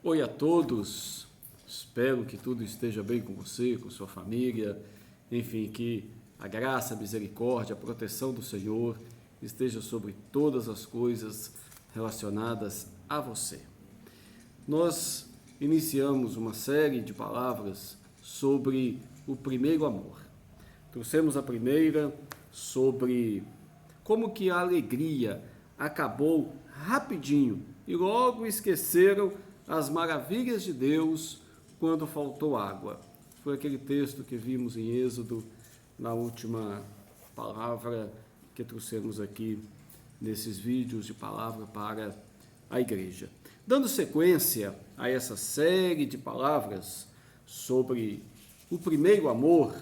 Oi a todos, espero que tudo esteja bem com você, com sua família, enfim, que a graça, a misericórdia, a proteção do Senhor esteja sobre todas as coisas relacionadas a você. Nós iniciamos uma série de palavras sobre o primeiro amor. Trouxemos a primeira sobre como que a alegria acabou rapidinho e logo esqueceram as maravilhas de Deus quando faltou água. Foi aquele texto que vimos em Êxodo, na última palavra que trouxemos aqui nesses vídeos de palavra para a igreja. Dando sequência a essa série de palavras sobre o primeiro amor,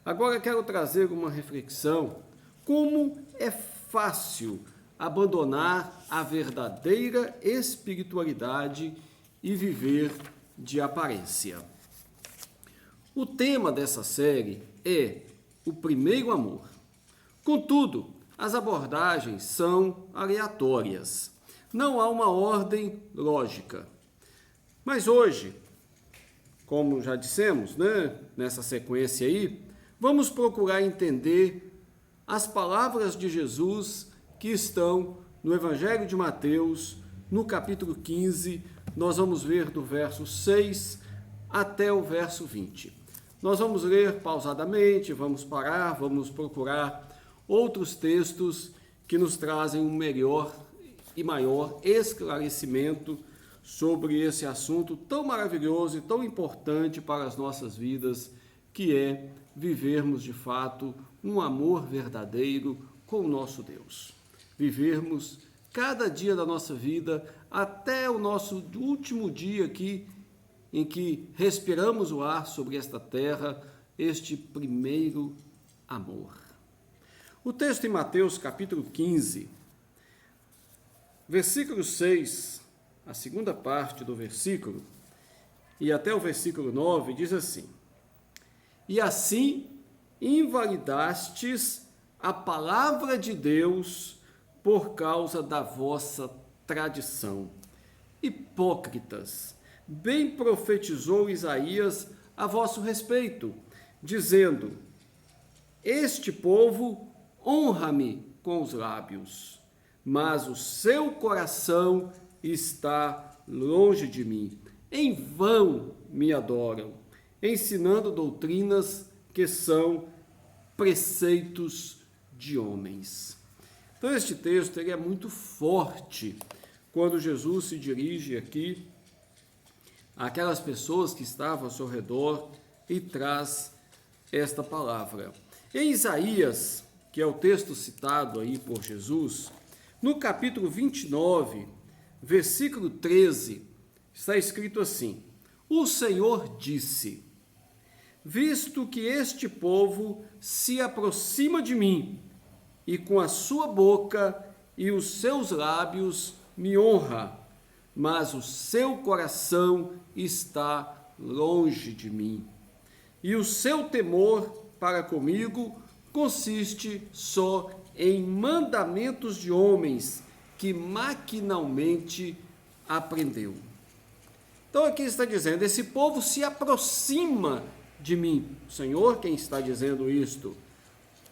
agora quero trazer uma reflexão: como é fácil abandonar a verdadeira espiritualidade e viver de aparência. O tema dessa série é o primeiro amor. Contudo, as abordagens são aleatórias. Não há uma ordem lógica. Mas hoje, como já dissemos, nessa sequência aí, vamos procurar entender as palavras de Jesus que estão no Evangelho de Mateus, no capítulo 15, nós vamos ver do verso 6 até o verso 20. Nós vamos ler pausadamente, vamos parar, vamos procurar outros textos que nos trazem um melhor e maior esclarecimento sobre esse assunto tão maravilhoso e tão importante para as nossas vidas, que é vivermos de fato um amor verdadeiro com o nosso Deus. Vivermos cada dia da nossa vida, até o nosso último dia aqui, em que respiramos o ar sobre esta terra, este primeiro amor. O texto em Mateus capítulo 15, versículo 6, a segunda parte do versículo, e até o versículo 9, diz assim: E assim invalidastes a palavra de Deus por causa da vossa tradição. Hipócritas, bem profetizou Isaías a vosso respeito, dizendo: Este povo honra-me com os lábios, mas o seu coração está longe de mim. Em vão me adoram, ensinando doutrinas que são preceitos de homens. Então, este texto ele é muito forte quando Jesus se dirige aqui àquelas pessoas que estavam ao seu redor e traz esta palavra. Em Isaías, que é o texto citado aí por Jesus, no capítulo 29, versículo 13, está escrito assim: O Senhor disse: Visto que este povo se aproxima de mim, e com a sua boca e os seus lábios me honra, mas o seu coração está longe de mim. E o seu temor para comigo consiste só em mandamentos de homens que maquinalmente aprendeu. Então aqui está dizendo, esse povo se aproxima de mim. O Senhor quem está dizendo isto,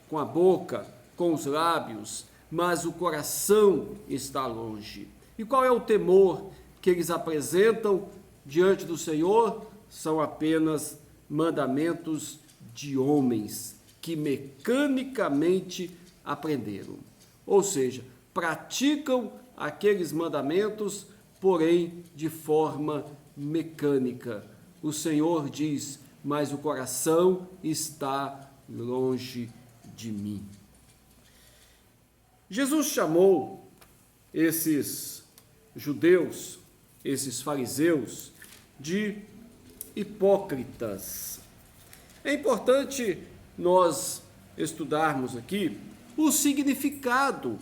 com a boca, com os lábios, mas o coração está longe. E qual é o temor que eles apresentam diante do Senhor? São apenas mandamentos de homens que mecanicamente aprenderam. Ou seja, praticam aqueles mandamentos, porém de forma mecânica. O Senhor diz: mas o coração está longe de mim. Jesus chamou esses judeus, esses fariseus, de hipócritas. É importante nós estudarmos aqui o significado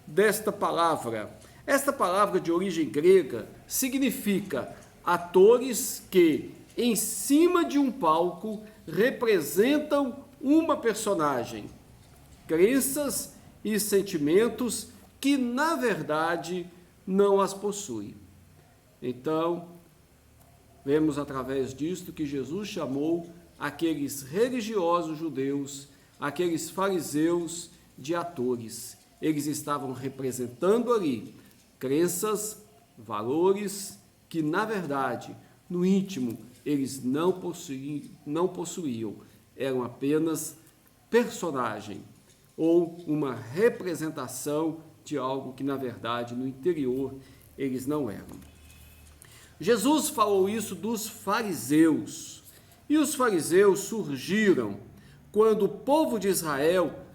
desta palavra. Esta palavra de origem grega significa atores que, em cima de um palco, representam uma personagem, crenças e sentimentos que, na verdade, não as possui. Então, Vemos através disto que Jesus chamou aqueles religiosos judeus, aqueles fariseus, de atores. Eles estavam representando ali crenças, valores que, na verdade, no íntimo, eles não possuíam. Eram apenas personagem ou uma representação de algo que, na verdade, no interior, eles não eram. Jesus falou isso dos fariseus. E os fariseus surgiram quando o povo de Israel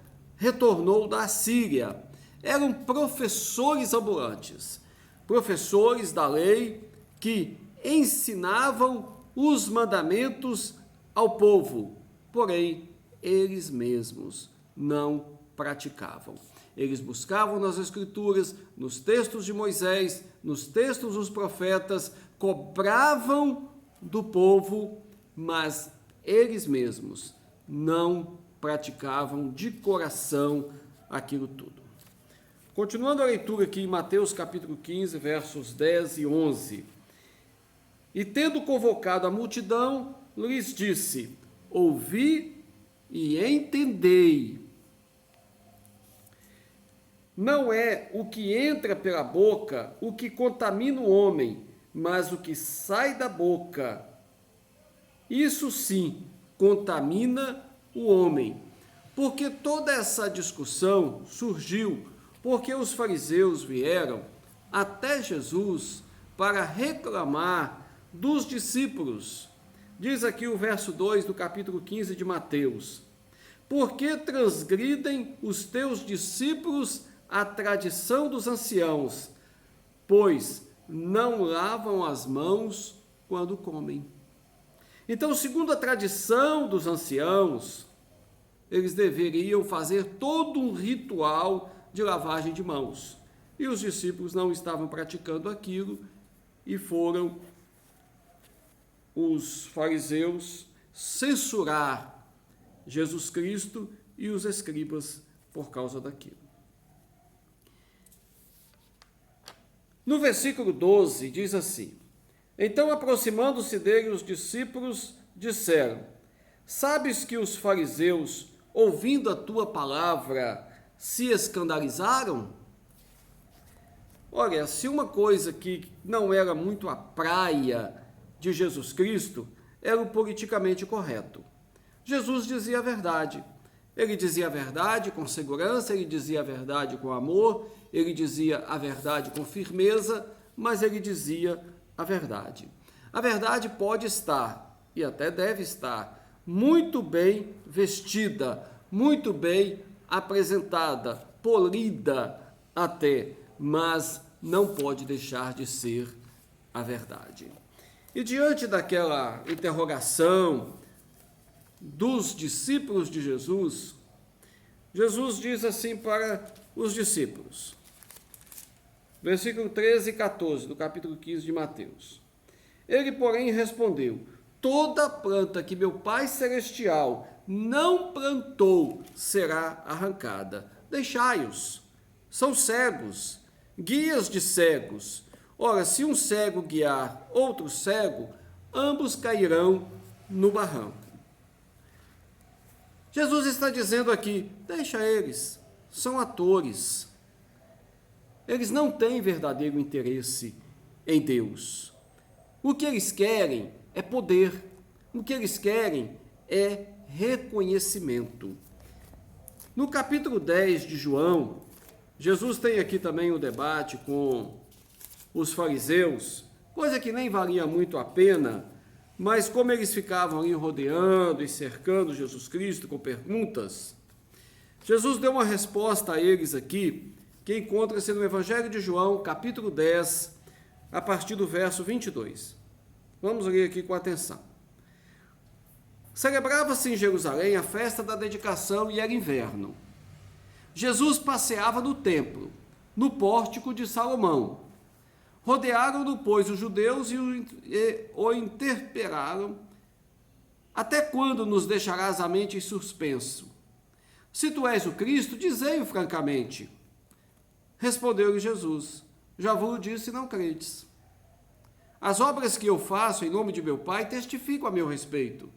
retornou da Síria. Eram professores ambulantes, professores da lei que ensinavam os mandamentos ao povo, porém, eles mesmos não praticavam. Eles buscavam nas Escrituras, nos textos de Moisés, nos textos dos profetas, cobravam do povo, mas eles mesmos não praticavam de coração aquilo tudo. Continuando a leitura aqui em Mateus capítulo 15, versos 10 e 11. E tendo convocado a multidão, lhes disse: ouvi e entendei. Não é o que entra pela boca o que contamina o homem, mas o que sai da boca. Isso sim contamina o homem. Porque toda essa discussão surgiu porque os fariseus vieram até Jesus para reclamar dos discípulos. Diz aqui o verso 2 do capítulo 15 de Mateus: por que transgridem os teus discípulos a tradição dos anciãos, pois não lavam as mãos quando comem? Então, segundo a tradição dos anciãos, eles deveriam fazer todo um ritual de lavagem de mãos. E os discípulos não estavam praticando aquilo e foram os fariseus censurar Jesus Cristo e os escribas por causa daquilo. No versículo 12 diz assim: então, aproximando-se dele, os discípulos disseram: sabes que os fariseus, ouvindo a tua palavra, se escandalizaram? Olha, se uma coisa que não era muito a praia de Jesus Cristo, era o politicamente correto. Jesus dizia a verdade. Ele dizia a verdade com segurança, ele dizia a verdade com amor, ele dizia a verdade com firmeza, mas ele dizia a verdade. A verdade pode estar, e até deve estar, muito bem vestida, muito bem apresentada, polida até, mas não pode deixar de ser a verdade. E diante daquela interrogação dos discípulos de Jesus, Jesus diz assim para os discípulos, versículo 13 e 14 do capítulo 15 de Mateus. Ele, porém, respondeu: toda planta que meu Pai Celestial não plantou será arrancada. Deixai-os, são cegos, guias de cegos. Ora, se um cego guiar outro cego, ambos cairão no barranco. Jesus está dizendo aqui: deixa eles, são atores. Eles não têm verdadeiro interesse em Deus. O que eles querem é poder. O que eles querem é reconhecimento. No capítulo 10 de João, Jesus tem aqui também um debate com os fariseus, coisa que nem valia muito a pena, mas como eles ficavam ali rodeando e cercando Jesus Cristo com perguntas, Jesus deu uma resposta a eles aqui, que encontra-se no Evangelho de João, capítulo 10, a partir do verso 22. Vamos ler aqui com atenção. Celebrava-se em Jerusalém a festa da dedicação e era inverno. Jesus passeava no templo, no pórtico de Salomão. Rodearam-no, pois, os judeus e o interpelaram: até quando nos deixarás a mente em suspenso? Se tu és o Cristo, dizei-o francamente. Respondeu-lhe Jesus: já vos disse e não credes. As obras que eu faço em nome de meu Pai testificam a meu respeito.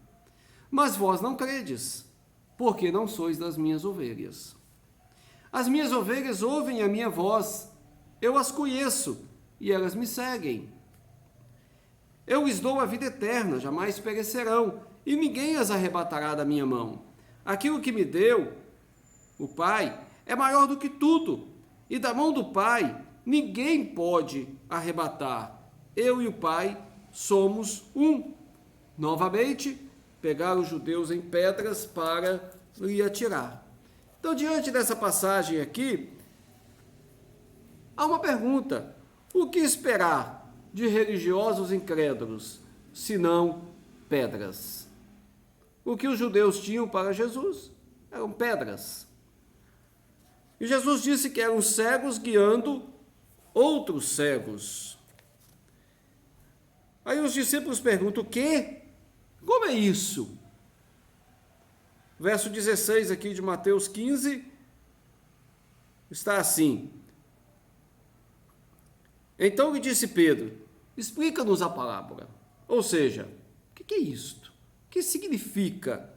Mas vós não credes, porque não sois das minhas ovelhas. As minhas ovelhas ouvem a minha voz, eu as conheço e elas me seguem. Eu lhes dou a vida eterna, jamais perecerão, e ninguém as arrebatará da minha mão. Aquilo que me deu o Pai é maior do que tudo, e da mão do Pai ninguém pode arrebatar. Eu e o Pai somos um. Novamente, pegaram os judeus em pedras para lhe atirar. Então, diante dessa passagem aqui, há uma pergunta: o que esperar de religiosos incrédulos, senão pedras? O que os judeus tinham para Jesus eram pedras. E Jesus disse que eram cegos guiando outros cegos. Aí os discípulos perguntam: o quê? Como é isso? Verso 16 aqui de Mateus 15 está assim: então lhe disse Pedro: explica-nos a parábola. Ou seja, o que é isto? O que significa?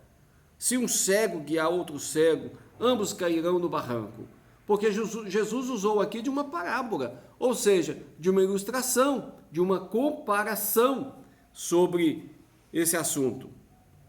Se um cego guiar outro cego, ambos cairão no barranco. Porque Jesus usou aqui de uma parábola, ou seja, de uma ilustração, de uma comparação sobre esse assunto,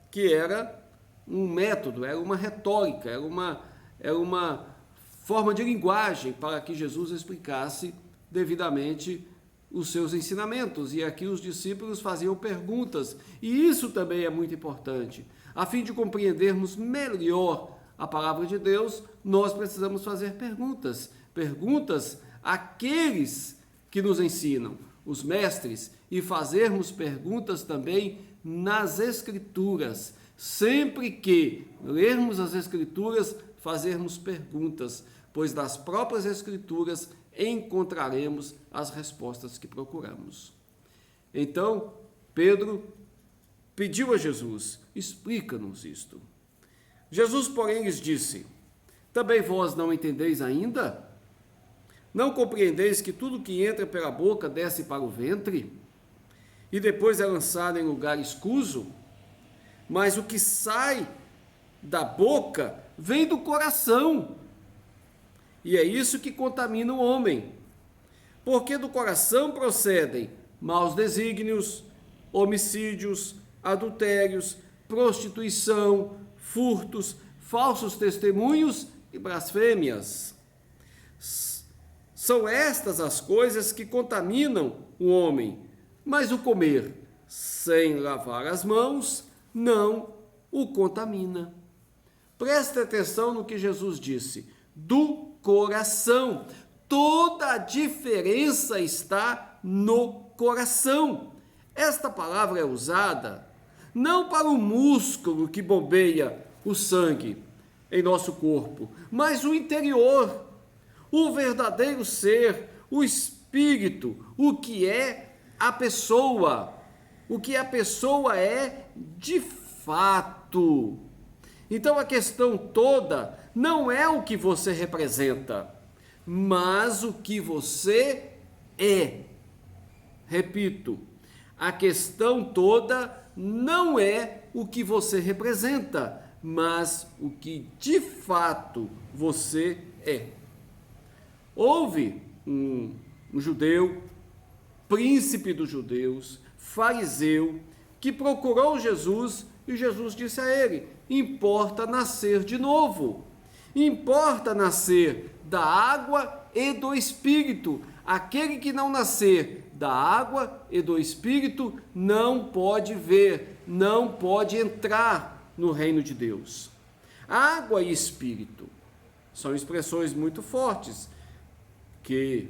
que era um método, era uma retórica, era uma forma de linguagem para que Jesus explicasse devidamente os seus ensinamentos. E aqui os discípulos faziam perguntas, e isso também é muito importante. A fim de compreendermos melhor a palavra de Deus, nós precisamos fazer perguntas. Perguntas àqueles que nos ensinam, os mestres, e fazermos perguntas também nas Escrituras. Sempre que lermos as Escrituras, fazermos perguntas, pois das próprias Escrituras encontraremos as respostas que procuramos. Então, Pedro pediu a Jesus: explica-nos isto. Jesus, porém, lhes disse: também vós não entendeis ainda? Não compreendeis que tudo que entra pela boca desce para o ventre, e depois é lançado em lugar escuso? Mas o que sai da boca vem do coração, e é isso que contamina o homem. Porque do coração procedem maus desígnios, homicídios, adultérios, prostituição, furtos, falsos testemunhos e blasfêmias. São estas as coisas que contaminam o homem, mas o comer sem lavar as mãos não o contamina. Preste atenção no que Jesus disse: do coração. Toda a diferença está no coração. Esta palavra é usada não para o músculo que bombeia o sangue em nosso corpo, mas o interior, o verdadeiro ser, o espírito, o que é a pessoa é de fato. Então a questão toda não é o que você representa, mas o que você é. Repito, a questão toda não é o que você representa, mas o que de fato você é. Houve um judeu, príncipe dos judeus, fariseu, que procurou Jesus, e Jesus disse a ele: importa nascer de novo, importa nascer da água e do Espírito. Aquele que não nascer da água e do Espírito não pode ver, não pode entrar no reino de Deus. Água e Espírito são expressões muito fortes, que,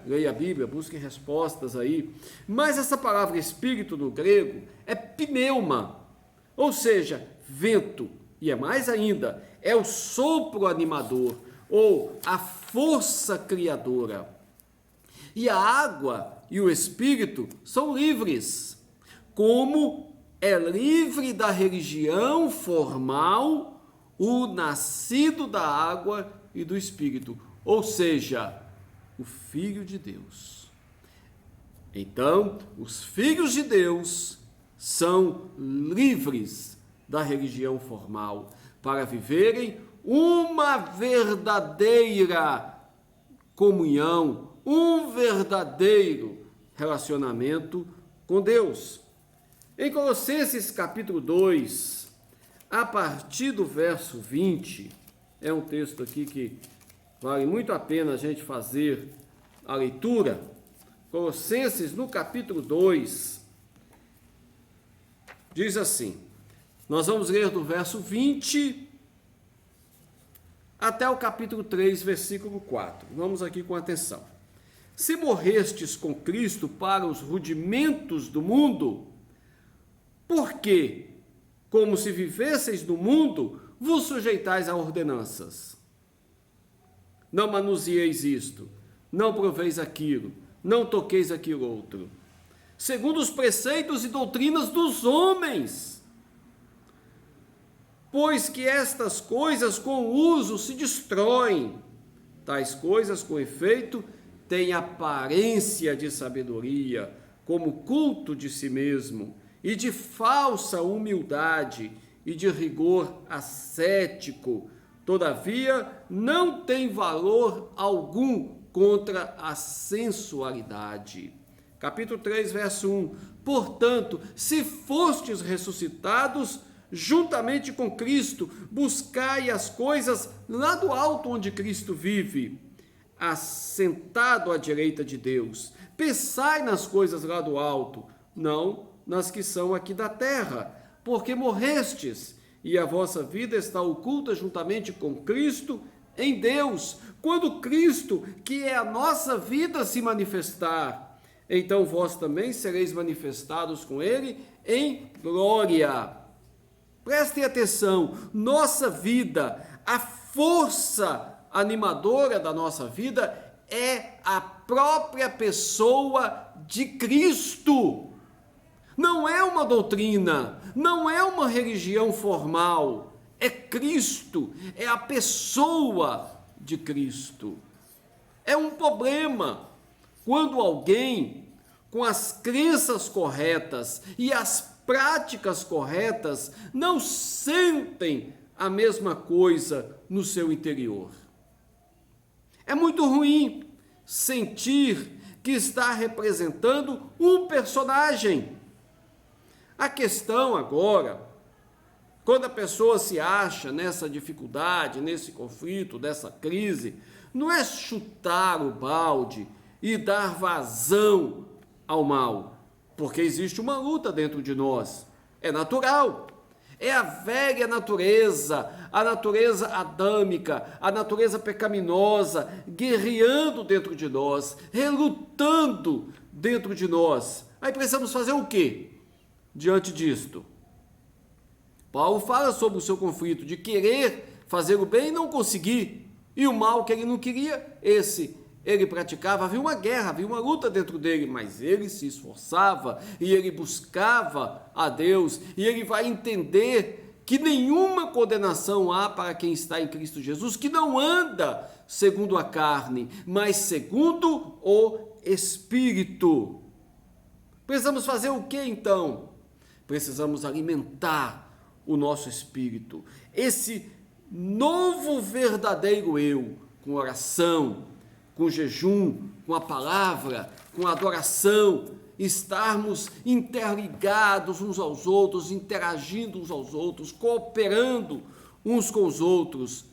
leia a Bíblia, busque respostas aí. Mas essa palavra Espírito no grego é pneuma, ou seja, vento, e é mais ainda, é o sopro animador, ou a força criadora. E a água e o Espírito são livres, como é livre da religião formal o nascido da água e do Espírito, ou seja, o Filho de Deus. Então, os filhos de Deus são livres da religião formal para viverem uma verdadeira comunhão, um verdadeiro relacionamento com Deus. Em Colossenses capítulo 2, a partir do verso 20, é um texto aqui que vale muito a pena a gente fazer a leitura. Colossenses, no capítulo 2, diz assim, nós vamos ler do verso 20 até o capítulo 3, versículo 4. Vamos aqui com atenção. Se morrestes com Cristo para os rudimentos do mundo, por que, como se vivesseis no mundo, vos sujeitais a ordenanças? Não manuseeis isto, não proveis aquilo, não toqueis aquilo outro, segundo os preceitos e doutrinas dos homens. Pois que estas coisas com o uso se destroem. Tais coisas, com efeito, têm aparência de sabedoria, como culto de si mesmo, e de falsa humildade, e de rigor ascético. Todavia, não tem valor algum contra a sensualidade. Capítulo 3, verso 1. Portanto, se fostes ressuscitados juntamente com Cristo, buscai as coisas lá do alto onde Cristo vive, assentado à direita de Deus. Pensai nas coisas lá do alto, não nas que são aqui da terra, porque morrestes, e a vossa vida está oculta juntamente com Cristo em Deus. Quando Cristo, que é a nossa vida, se manifestar, então vós também sereis manifestados com Ele em glória. Prestem atenção, nossa vida, a força animadora da nossa vida é a própria pessoa de Cristo. Não é uma doutrina, não é uma religião formal, é Cristo, é a pessoa de Cristo. É um problema quando alguém com as crenças corretas e as práticas corretas não sentem a mesma coisa no seu interior. É muito ruim sentir que está representando um personagem. A questão agora, quando a pessoa se acha nessa dificuldade, nesse conflito, dessa crise, não é chutar o balde e dar vazão ao mal, porque existe uma luta dentro de nós, é natural, é a velha natureza, a natureza adâmica, a natureza pecaminosa, guerreando dentro de nós, relutando dentro de nós. Aí precisamos fazer o quê diante disto? Paulo fala sobre o seu conflito de querer fazer o bem e não conseguir, e o mal que ele não queria, esse ele praticava. Havia uma guerra, havia uma luta dentro dele, mas ele se esforçava e ele buscava a Deus, e ele vai entender que nenhuma condenação há para quem está em Cristo Jesus, que não anda segundo a carne, mas segundo o Espírito. Precisamos fazer o que então? Precisamos alimentar o nosso espírito, esse novo verdadeiro eu, com oração, com jejum, com a palavra, com a adoração, estarmos interligados uns aos outros, interagindo uns aos outros, cooperando uns com os outros,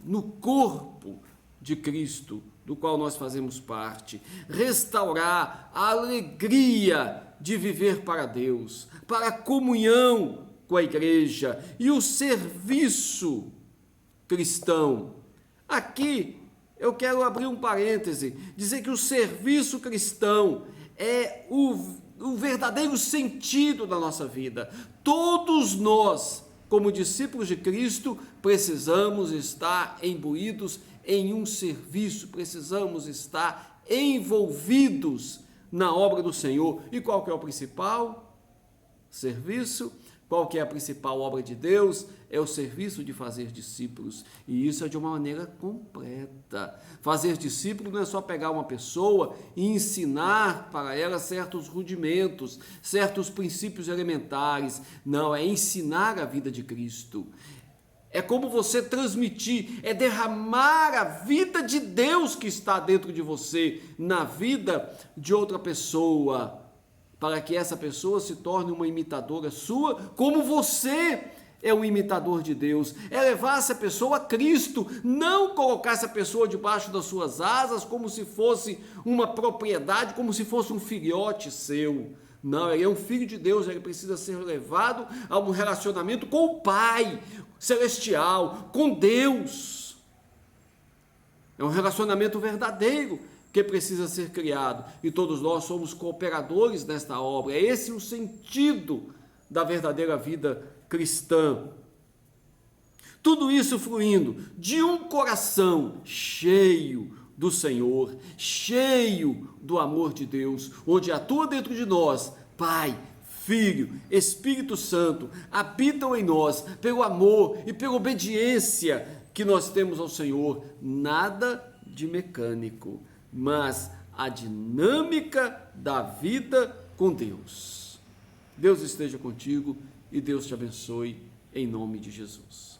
no corpo de Cristo, do qual nós fazemos parte. Restaurar a alegria de viver para Deus, para a comunhão com a igreja e o serviço cristão. Aqui eu quero abrir um parêntese, dizer que o serviço cristão é o verdadeiro sentido da nossa vida. Todos nós, como discípulos de Cristo, precisamos estar imbuídos em um serviço, precisamos estar envolvidos na obra do Senhor. E qual que é o principal serviço? Qual que é a principal obra de Deus? É o serviço de fazer discípulos. E isso é de uma maneira completa. Fazer discípulo não é só pegar uma pessoa e ensinar para ela certos rudimentos, certos princípios elementares. Não, é ensinar a vida de Cristo. É como você transmitir, é derramar a vida de Deus que está dentro de você na vida de outra pessoa, para que essa pessoa se torne uma imitadora sua, como você é um imitador de Deus. É levar essa pessoa a Cristo, não colocar essa pessoa debaixo das suas asas como se fosse uma propriedade, como se fosse um filhote seu. Não, ele é um filho de Deus, ele precisa ser levado a um relacionamento com o Pai celestial, com Deus. É um relacionamento verdadeiro que precisa ser criado, e todos nós somos cooperadores nesta obra. É esse o sentido da verdadeira vida cristã. Tudo isso fluindo de um coração cheio do Senhor, cheio do amor de Deus, onde atua dentro de nós, Pai, Filho, Espírito Santo, habitam em nós pelo amor e pela obediência que nós temos ao Senhor. Nada de mecânico, mas a dinâmica da vida com Deus. Deus esteja contigo e Deus te abençoe em nome de Jesus.